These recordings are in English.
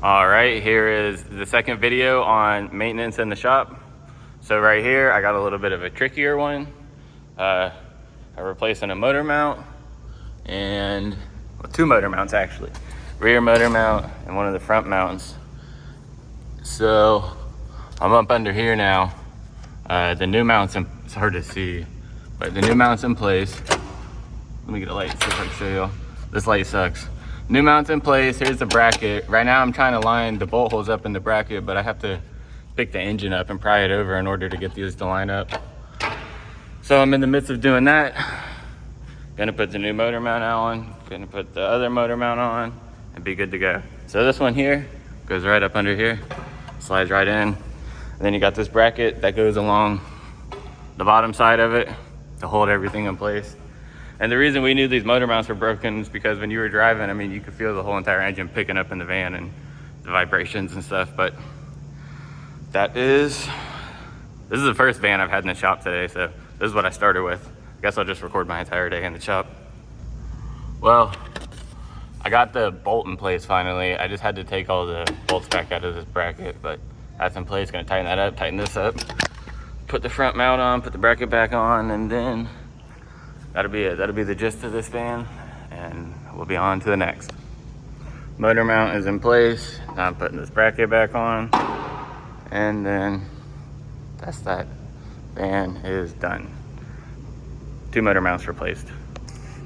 All right, here is the second video on maintenance in the shop. So right here, I got a little bit of a trickier one. I'm replacing a motor mount and two motor mounts actually. Rear motor mount and one of the front mounts. So I'm up under here now. The new mount's it's hard to see, but the new mount's in place. Let me get a light, see if I can show you. This light sucks. New mount's in place, here's the bracket. Right now I'm trying to line the bolt holes up in the bracket, but I have to pick the engine up and pry it over in order to get these to line up. So I'm in the midst of doing that. Gonna put the new motor mount on, gonna put the other motor mount on, and be good to go. So this one here goes right up under here, slides right in. And then you got this bracket that goes along the bottom side of it to hold everything in place. And the reason we knew these motor mounts were broken is because when you were driving, I mean, you could feel the whole entire engine picking up in the van and the vibrations and stuff. But this is the first van I've had in the shop today, so this is what I started with. I guess I'll just record my entire day in the shop. Well, I got the bolt in place finally. I just had to take all the bolts back out of this bracket, but that's in place. Gonna tighten that up, tighten this up, put the front mount on, put the bracket back on, and then that'll be it. That'll be the gist of this van, and we'll be on to the next. Motor mount is in place. Now I'm putting this bracket back on, and then that's that. Van is done. 2 motor mounts replaced.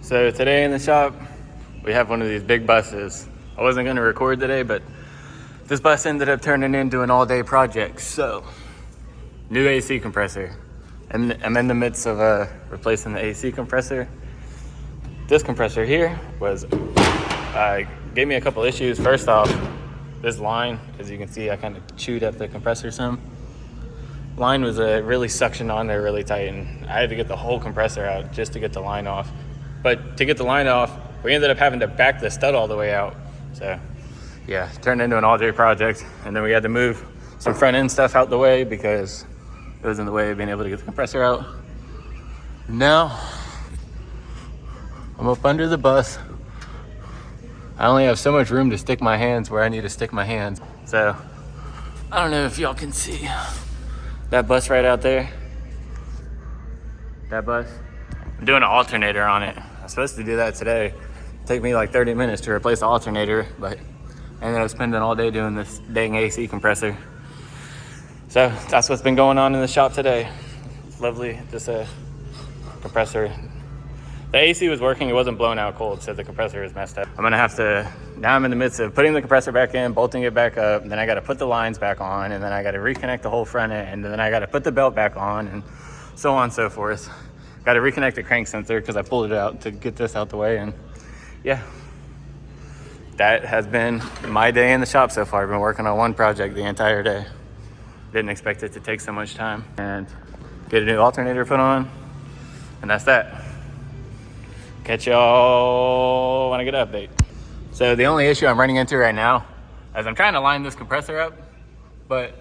So today in the shop, we have one of these big buses. I wasn't gonna record today, but this bus ended up turning into an all-day project. So, new AC compressor. And I'm in the midst of replacing the AC compressor. This compressor here gave me a couple issues. First off, this line, as you can see, I kind of chewed up the compressor some. Line was really suctioned on there really tight, and I had to get the whole compressor out just to get the line off. But to get the line off, we ended up having to back the stud all the way out. So yeah, it turned into an all-day project. And then we had to move some front end stuff out the way because it was in the way of being able to get the compressor out. Now, I'm up under the bus. I only have so much room to stick my hands where I need to stick my hands. So, I don't know if y'all can see that bus right out there. That bus. I'm doing an alternator on it. I was supposed to do that today. It'd take me like 30 minutes to replace the alternator, but I ended up spending all day doing this dang AC compressor. So that's what's been going on in the shop today. It's lovely, just a compressor. The AC was working, it wasn't blown out cold, so the compressor is messed up. Now I'm in the midst of putting the compressor back in, bolting it back up, and then I gotta put the lines back on, and then I gotta reconnect the whole front end, and then I gotta put the belt back on, and so on and so forth. Gotta reconnect the crank sensor because I pulled it out to get this out the way, and yeah. That has been my day in the shop so far. I've been working on one project the entire day. Didn't expect it to take so much time. And get a new alternator put on, and that's that. Catch y'all when I get an update. So the only issue I'm running into right now is I'm trying to line this compressor up, but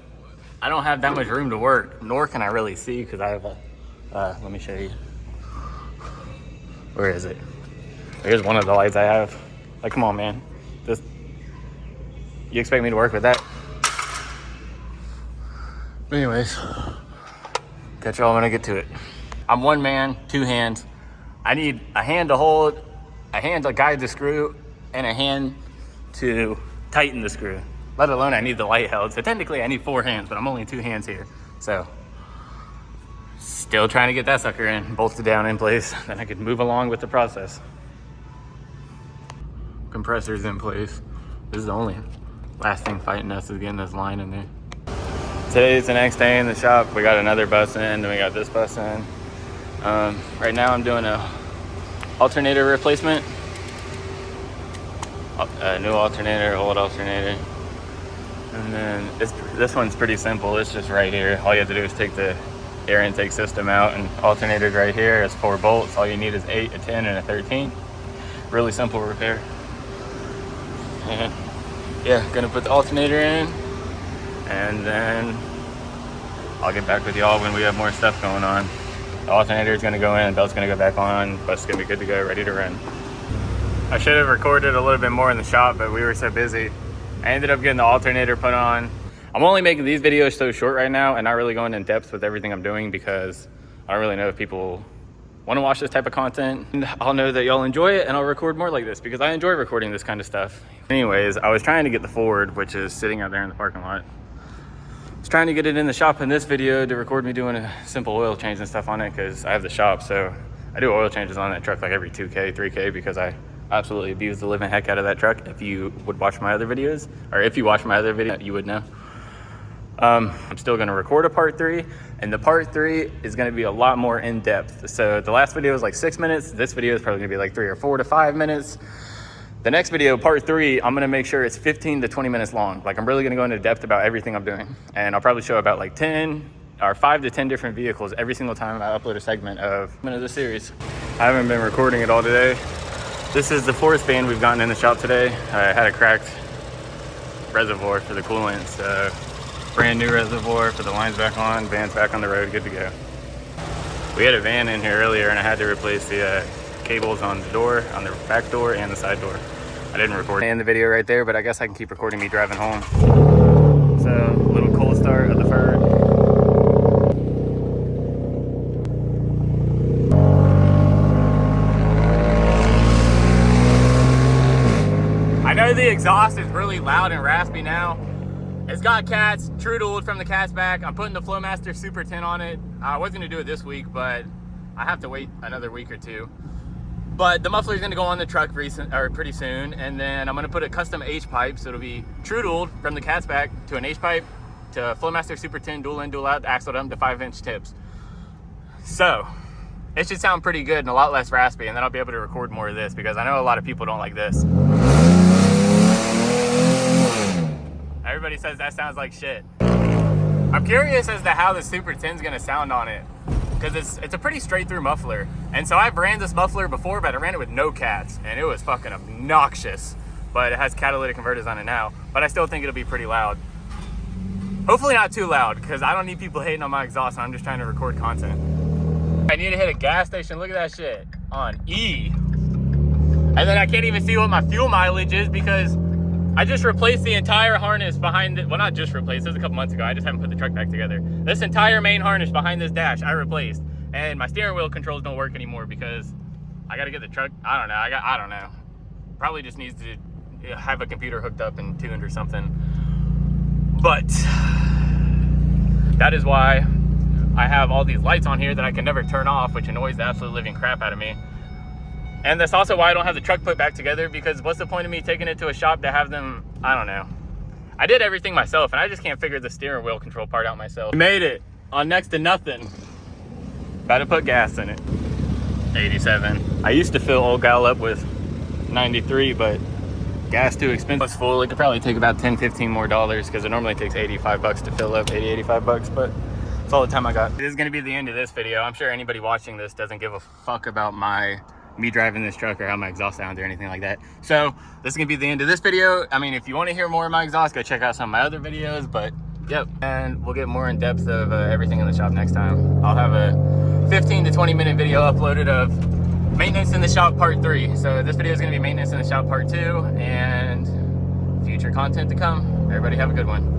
I don't have that much room to work, nor can I really see because I have let me show you. Where is it? Here's one of the lights I have. Like, come on, man. You expect me to work with that? But anyways, catch y'all when I get to it. I'm one man, 2 hands. I need a hand to hold, a hand to guide the screw, and a hand to tighten the screw. Let alone I need the light held. So technically I need 4 hands, but I'm only 2 hands here. So still trying to get that sucker in, bolted down in place. Then I could move along with the process. Compressor's in place. This is the only last thing fighting us is getting this line in there. Today's the next day in the shop. We got another bus in, then we got this bus in. Right now I'm doing a alternator replacement. A new alternator, old alternator. And then this one's pretty simple. It's just right here. All you have to do is take the air intake system out, and alternator's right here. It's 4 bolts. All you need is 8, a 10, and a 13. Really simple repair. And yeah, gonna put the alternator in, and then I'll get back with y'all when we have more stuff going on. The alternator is gonna go in, belt's gonna go back on, bus is gonna be good to go, ready to run. I should have recorded a little bit more in the shop, but we were so busy I ended up getting the alternator put on. I'm only making these videos so short right now and not really going in depth with everything I'm doing because I don't really know if people want to watch this type of content. And I'll know that y'all enjoy it and I'll record more like this because I enjoy recording this kind of stuff. Anyways, I was trying to get the Ford, which is sitting out there in the parking lot. I was trying to get it in the shop in this video to record me doing a simple oil change and stuff on it because I have the shop. So I do oil changes on that truck like every 2K, 3K because I absolutely abuse the living heck out of that truck. If you would watch my other videos, or if you watch my other video, you would know. I'm still gonna record a part 3, and the part 3 is gonna be a lot more in depth. So the last video was like 6 minutes. This video is probably gonna be like 3 or 4 to 5 minutes. The next video, part 3, I'm gonna make sure it's 15 to 20 minutes long. Like I'm really gonna go into depth about everything I'm doing. And I'll probably show about like 10 or 5 to 10 different vehicles every single time I upload a segment of the series. I haven't been recording it all today. This is the 4th fan we've gotten in the shop today. I had a cracked reservoir for the coolant, so brand new reservoir, put the lines back on, van's back on the road, good to go. We had a van in here earlier and I had to replace the cables on the door, on the back door and the side door. I didn't record in the video right there, but I guess I can keep recording me driving home. So, a little cold start of the Ferd. I know the exhaust is really loud and raspy now. It's got cats, true-tooled from the cat's back. I'm putting the Flowmaster Super 10 on it. I was gonna do it this week, but I have to wait another week or two. But the muffler's gonna go on the truck pretty soon, and then I'm gonna put a custom H-pipe, so it'll be true-tooled from the cat's back to an H-pipe to Flowmaster Super 10 dual in, dual out, axle them to 5-inch tips. So, it should sound pretty good and a lot less raspy, and then I'll be able to record more of this because I know a lot of people don't like this. Everybody says that sounds like shit. I'm curious as to how the Super 10 is gonna sound on it because it's a pretty straight through muffler. And so I've ran this muffler before, but I ran it with no cats and it was fucking obnoxious. But it has catalytic converters on it now, but I still think it'll be pretty loud. Hopefully not too loud because I don't need people hating on my exhaust. I'm just trying to record content. I need to hit a gas station. Look at that shit on E. And then I can't even see what my fuel mileage is because I just replaced the entire harness behind it. Well, not just replaced, it was a couple months ago. I just haven't put the truck back together. This entire main harness behind this dash, I replaced. And my steering wheel controls don't work anymore because I gotta get the truck, I don't know, I don't know. Probably just needs to have a computer hooked up and tuned or something. But that is why I have all these lights on here that I can never turn off, which annoys the absolute living crap out of me. And that's also why I don't have the truck put back together because what's the point of me taking it to a shop to have them, I don't know. I did everything myself and I just can't figure the steering wheel control part out myself. Made it on next to nothing. Got to put gas in it. 87. I used to fill Old Gal up with 93, but gas too expensive. It's full. It could probably take about 10, 15 more dollars because it normally takes 85 bucks to fill up, 80, 85 bucks, but that's all the time I got. This is going to be the end of this video. I'm sure anybody watching this doesn't give a fuck about me driving this truck or how my exhaust sounds or anything like that. So this is gonna be the end of this video. I mean, if you want to hear more of my exhaust, go check out some of my other videos, but yep. And we'll get more in depth of everything in the shop next time. I'll have a 15 to 20 minute video uploaded of maintenance in the shop part 3. So this video is gonna be maintenance in the shop part 2 and future content to come. Everybody have a good one.